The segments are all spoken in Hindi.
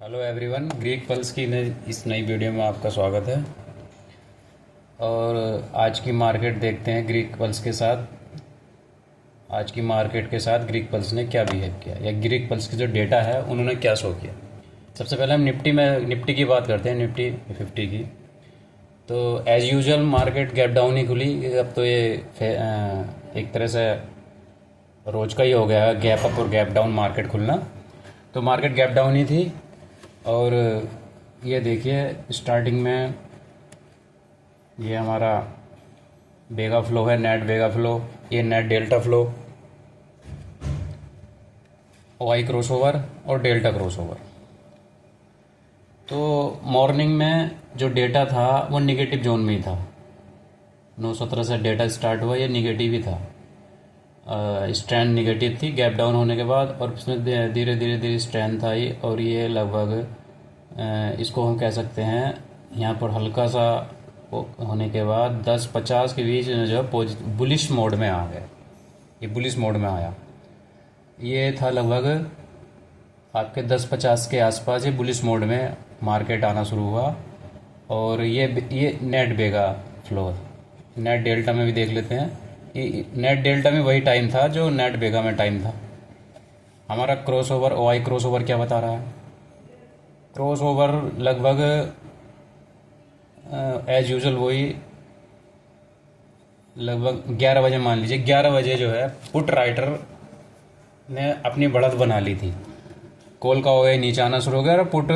हेलो एवरीवन, ग्रीक पल्स की इस नई वीडियो में आपका स्वागत है। और आज की मार्केट देखते हैं ग्रीक पल्स के साथ। आज की मार्केट के साथ ग्रीक पल्स ने क्या बिहेव किया या ग्रीक पल्स की जो डेटा है उन्होंने क्या शो किया। सबसे पहले हम निफ्टी की बात करते हैं, निफ्टी 50 की। तो as usual market gap down ही खुली। अब तो ये एक तरह से रोज का ही हो गया है, गैप अप और गैप डाउन मार्केट खुलना। तो मार्केट गैप डाउन ही थी। और ये देखिए स्टार्टिंग में ये हमारा बेगा फ्लो है, नेट बेगा फ्लो, ये net delta flow, Y crossover और डेल्टा क्रॉसओवर। तो मॉर्निंग में जो डेटा था वो निगेटिव जोन में ही था। 9:17 से डेटा स्टार्ट हुआ, ये निगेटिव ही था। स्ट्रेंथ निगेटिव थी गैप डाउन होने के बाद, और इसमें धीरे धीरे स्ट्रेंथ आई। और ये लगभग इसको हम कह सकते हैं यहाँ पर हल्का सा होने के बाद 10-50 के बीच में जो है बुलिश मोड में आ गया। ये बुलिश मोड में आया, ये था लगभग आपके 10-50 के आसपास। ये बुलिश मोड में मार्केट आना शुरू हुआ। और ये net vega flow, net delta में भी देख लेते हैं। नेट डेल्टा में वही टाइम था जो नेट बेगा में टाइम था। हमारा क्रॉसओवर ओआई क्रॉसओवर क्या बता रहा है? क्रॉसओवर लगभग एज यूजुअल वही लगभग 11 बजे, मान लीजिए 11 बजे जो है पुट राइटर ने अपनी बढ़त बना ली थी। कॉल का ओआई नीचे आना शुरू हो गया और पुट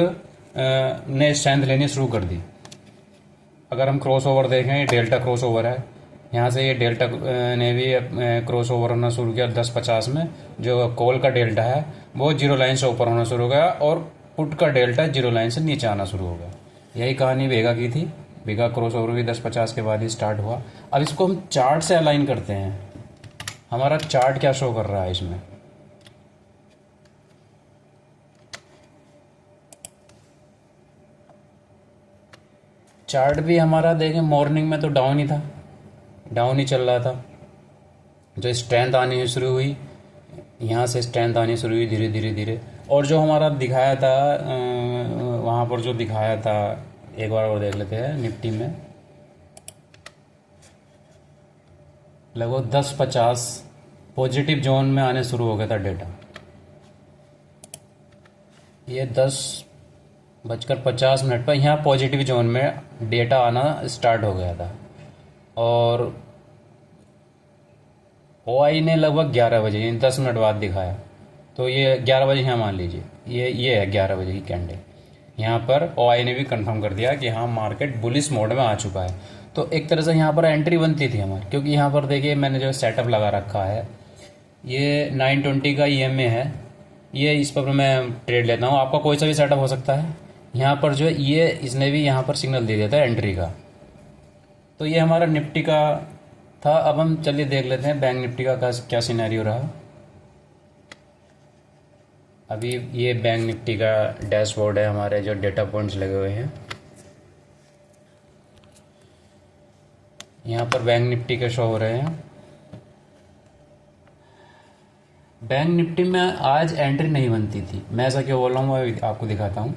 ने स्ट्रेंथ लेनी शुरू कर दी। अगर हम क्रॉसओवर देखें, डेल्टा क्रॉसओवर है, यहाँ से ये डेल्टा ने भी क्रॉस ओवर होना शुरू किया 10-50 में। जो कॉल का डेल्टा है वो जीरो लाइन से ऊपर होना शुरू हो गया और पुट का डेल्टा जीरो लाइन से नीचे आना शुरू हो गया। यही कहानी बेगा की थी। बेगा क्रॉस ओवर भी 10-50 के बाद ही स्टार्ट हुआ। अब इसको हम चार्ट से अलाइन करते हैं। हमारा चार्ट क्या शो कर रहा है इसमें? चार्ट भी हमारा देखें मॉर्निंग में तो डाउन ही था, डाउन ही चल रहा था। जो स्ट्रेंथ आनी शुरू हुई, यहाँ से स्ट्रेंथ आनी शुरू हुई धीरे धीरे धीरे। और जो हमारा दिखाया था वहाँ पर जो दिखाया था, एक बार और देख लेते हैं। निफ्टी में लगभग 10-50 पॉजिटिव जोन में आने शुरू हो गया था डेटा। ये 10:50 पर यहाँ पॉजिटिव जोन में डेटा आना स्टार्ट हो गया था। और ओआई ने लगभग 11 बजे, यानी 10 मिनट बाद दिखाया। तो ये 11 बजे यहाँ मान लीजिए, ये है 11 बजे की कैंडल। यहाँ पर ओआई ने भी कंफर्म कर दिया कि हाँ मार्केट बुलिश मोड में आ चुका है। तो एक तरह से यहाँ पर एंट्री बनती थी हमारी, क्योंकि यहाँ पर देखिए मैंने जो सेटअप लगा रखा है, ये 920 का ईएमए है। ये इस पर मैं ट्रेड लेता हूँ, आपका कोई सा भी सेटअप हो सकता है। यहाँ पर जो ये इसने भी यहाँ पर सिग्नल दे दिया था एंट्री का। तो ये हमारा निफ्टी का था। अब हम चलिए देख लेते हैं बैंक निफ्टी का क्या सिनेरियो रहा। अभी ये बैंक निफ्टी का डैशबोर्ड है, हमारे जो डेटा पॉइंट्स लगे हुए हैं यहाँ पर बैंक निफ्टी के शो हो रहे हैं। बैंक निफ्टी में आज एंट्री नहीं बनती थी। मैं ऐसा क्यों बोल रहा हूँ मैं आपको दिखाता हूँ।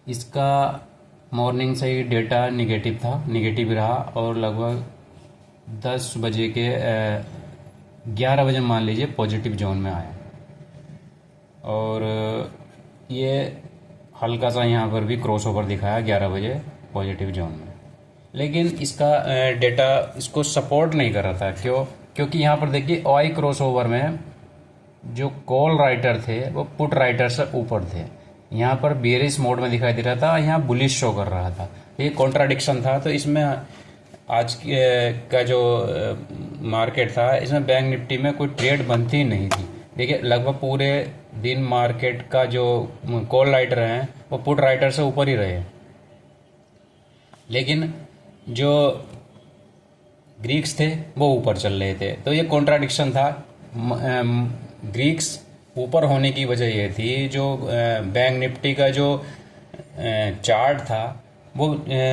इसका मॉर्निंग से ही डेटा निगेटिव था, निगेटिव रहा। और लगभग 10 बजे के 11 बजे मान लीजिए पॉजिटिव जोन में आया। और ये हल्का सा यहाँ पर भी क्रॉसओवर दिखाया 11 बजे पॉजिटिव जोन में। लेकिन इसका डेटा इसको सपोर्ट नहीं कर रहा था। क्यों? क्योंकि यहाँ पर देखिए ओआई क्रॉसओवर में जो कॉल राइटर थे वो पुट राइटर से ऊपर थे। यहाँ पर बेरिश मोड में दिखाई दे रहा था, यहाँ बुलिश शो कर रहा था। ये कॉन्ट्राडिक्शन था। तो इसमें आज का जो मार्केट था, इसमें बैंक निफ्टी में कोई ट्रेड बनती ही नहीं थी। देखिए लगभग पूरे दिन मार्केट का जो कॉल राइटर हैं वो पुट राइटर से ऊपर ही रहे। लेकिन जो ग्रीक्स थे वो ऊपर चल रहे थे। तो ये कॉन्ट्राडिक्शन था। ग्रीक्स ऊपर होने की वजह ये थी, जो बैंक निफ्टी का जो चार्ट था वो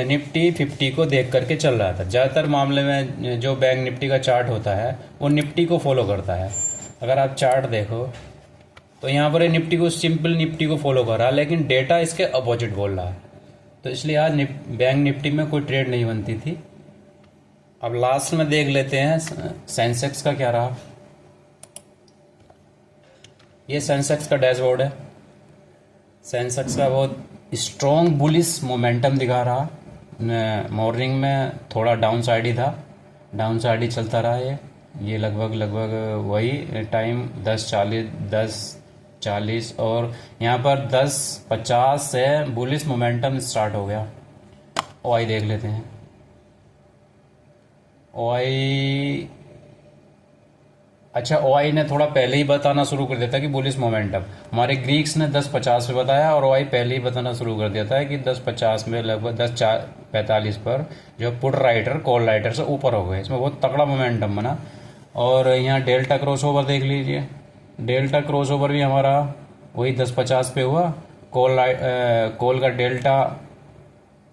निफ्टी 50 को देख करके चल रहा था। ज़्यादातर मामले में जो बैंक निफ्टी का चार्ट होता है वो निफ्टी को फॉलो करता है। अगर आप चार्ट देखो तो यहाँ पर ये निफ्टी को सिंपल निफ्टी को फॉलो कर रहा है, लेकिन डेटा इसके अपोजिट बोल रहा है। तो इसलिए आज बैंक निफ्टी में कोई ट्रेड नहीं बनती थी। अब लास्ट में देख लेते हैं सेंसेक्स का क्या रहा। ये सेंसेक्स का डैशबोर्ड है। सेंसेक्स का बहुत स्ट्रॉन्ग बुलिश मोमेंटम दिखा रहा। मॉर्निंग में थोड़ा डाउन साइड ही था, डाउन साइड ही चलता रहा। ये लगभग वही टाइम 10:40 और यहाँ पर 10:50 से बुलिश मोमेंटम स्टार्ट हो गया। ओआई देख लेते हैं। ओआई, अच्छा, ओआई ने थोड़ा पहले ही बताना शुरू कर दिया था कि बुलिश मोमेंटम। हमारे ग्रीक्स ने 10:50 पे बताया और ओआई पहले ही बताना शुरू कर दिया था कि 10:50 में लगभग 10:45 पर जो पुट राइटर कॉल राइटर से ऊपर हो गए। इसमें बहुत तगड़ा मोमेंटम बना। और यहाँ डेल्टा क्रॉस ओवर देख लीजिए। डेल्टा क्रॉस ओवर भी हमारा वही 10:50 पे हुआ। कॉल का डेल्टा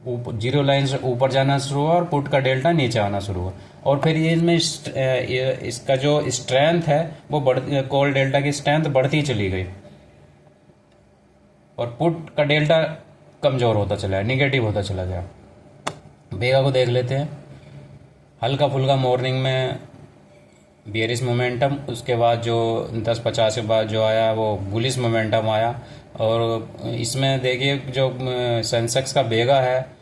जीरो लाइन से ऊपर जाना शुरू हुआ और पुट का डेल्टा नीचे आना शुरू हुआ। और फिर ये इसमें इसका जो स्ट्रेंथ है वो कॉल डेल्टा की स्ट्रेंथ बढ़ती चली गई और पुट का डेल्टा कमज़ोर होता चला है, निगेटिव होता चला गया। बेगा को देख लेते हैं। हल्का फुल्का मॉर्निंग में बियरिश मोमेंटम, उसके बाद जो 10:50 के बाद जो आया वो बुलिश मोमेंटम आया। और इसमें देखिए जो सेंसेक्स का बेगा है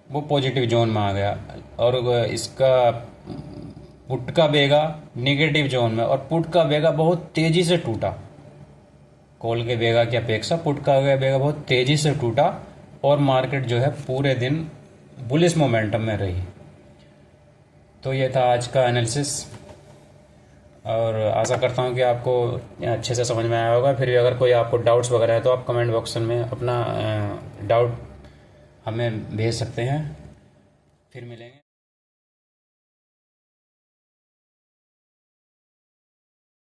वो पॉजिटिव जोन में आ गया और इसका पुट का बेगा नेगेटिव जोन में, और पुट का बेगा बहुत तेज़ी से टूटा। कॉल के बेगा की अपेक्षा पुट का बेगा बहुत तेज़ी से टूटा और मार्केट जो है पूरे दिन बुलिश मोमेंटम में रही। तो ये था आज का एनालिसिस और आशा करता हूँ कि आपको अच्छे से समझ में आया होगा। फिर भी अगर कोई आपको डाउट्स वगैरह है तो आप कमेंट बॉक्स में अपना डाउट हमें भेज सकते हैं। फिर मिलेंगे।